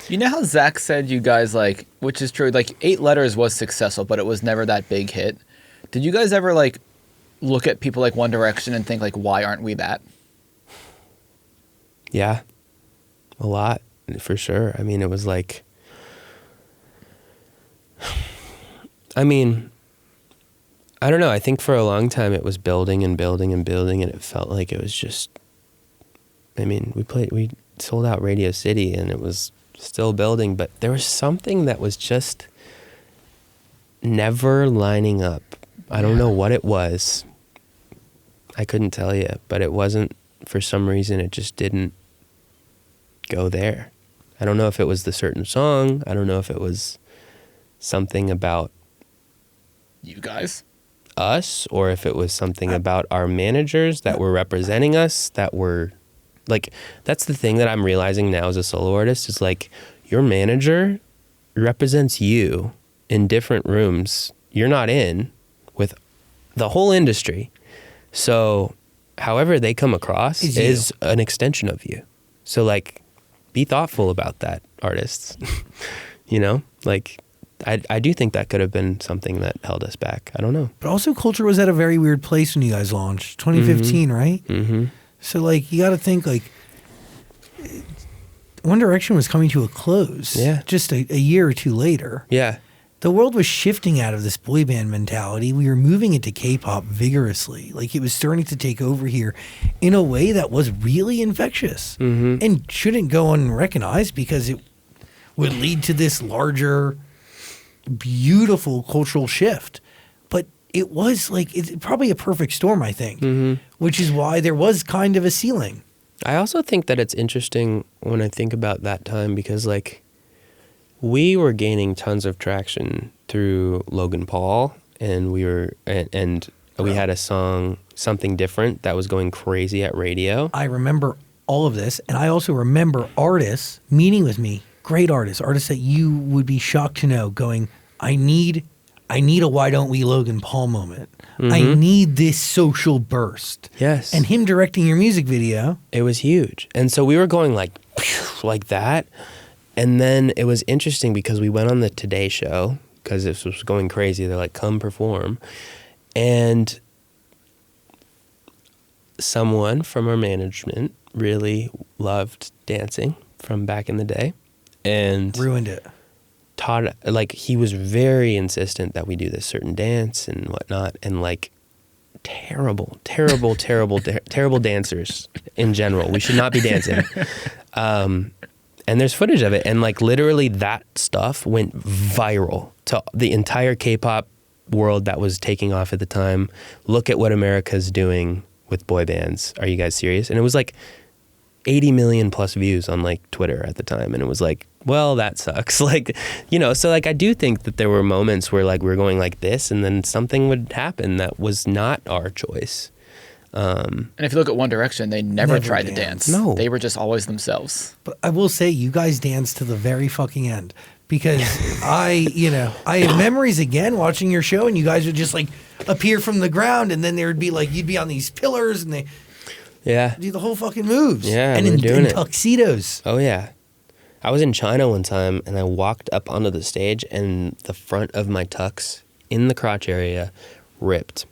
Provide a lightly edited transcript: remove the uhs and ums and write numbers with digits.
You know how Zach said you guys, like, which is true, like, 8 Letters was successful, but it was never that big hit. Did you guys ever, like, look at people like One Direction and think, like, why aren't we that? Yeah, a lot, for sure. I mean, it was like, I mean, I don't know. I think for a long time it was building and building and building, and it felt like it was just, I mean, we sold out Radio City and it was still building, but there was something that was just never lining up. I don't know what it was. I couldn't tell you, but it wasn't, for some reason, it just didn't go there. I don't know if it was the certain song. I don't know if it was something about You guys? us, or if it was something about our managers that were representing us, that were, like, that's the thing that I'm realizing now as a solo artist, is like, your manager represents you in different rooms you're not in with the whole industry. So however they come across is an extension of you. So, like, be thoughtful about that, artists. You know, like, I do think that could have been something that held us back. I don't know. But also, culture was at a very weird place when you guys launched. 2015, right? Mm-hmm. So, like, you got to think, like, One Direction was coming to a close. Yeah. Just a year or two later. Yeah. The world was shifting out of this boy band mentality. We were moving into K-pop vigorously. Like, it was starting to take over here in a way that was really infectious and shouldn't go unrecognized, because it would lead to this larger, beautiful cultural shift. But it was like, it's probably a perfect storm, I think, which is why there was kind of a ceiling. I also think that it's interesting when I think about that time, because, like, we were gaining tons of traction through Logan Paul, and we had a song, Something Different, that was going crazy at radio. I remember all of this, and I also remember artists meeting with me, great artists that you would be shocked to know, going, I need a Why Don't We Logan Paul moment. I need this social burst. Yes. And him directing your music video. It was huge. And so we were going like that. And then it was interesting because we went on the Today Show, because this was going crazy. They're like, come perform. And someone from our management really loved dancing from back in the day. And ruined it. Taught, like, he was very insistent that we do this certain dance and whatnot, and, like, terrible dancers in general. We should not be dancing. And there's footage of it, and, like, literally that stuff went viral to the entire K-pop world that was taking off at the time. Look at what America's doing with boy bands. Are you guys serious? And it was like 80 million plus views on, like, Twitter at the time, and it was like, well, that sucks. Like, you know, so, like, I do think that there were moments where, like, we were going like this, and then something would happen that was not our choice. And if you look at One Direction, they never tried to dance. No. They were just always themselves. But I will say, you guys danced to the very fucking end, because I have memories again watching your show, and you guys would just, like, appear from the ground, and then there would be, like, you'd be on these pillars, and they do the whole fucking moves. Yeah, and in tuxedos. Oh yeah. I was in China one time, and I walked up onto the stage, and the front of my tux in the crotch area ripped.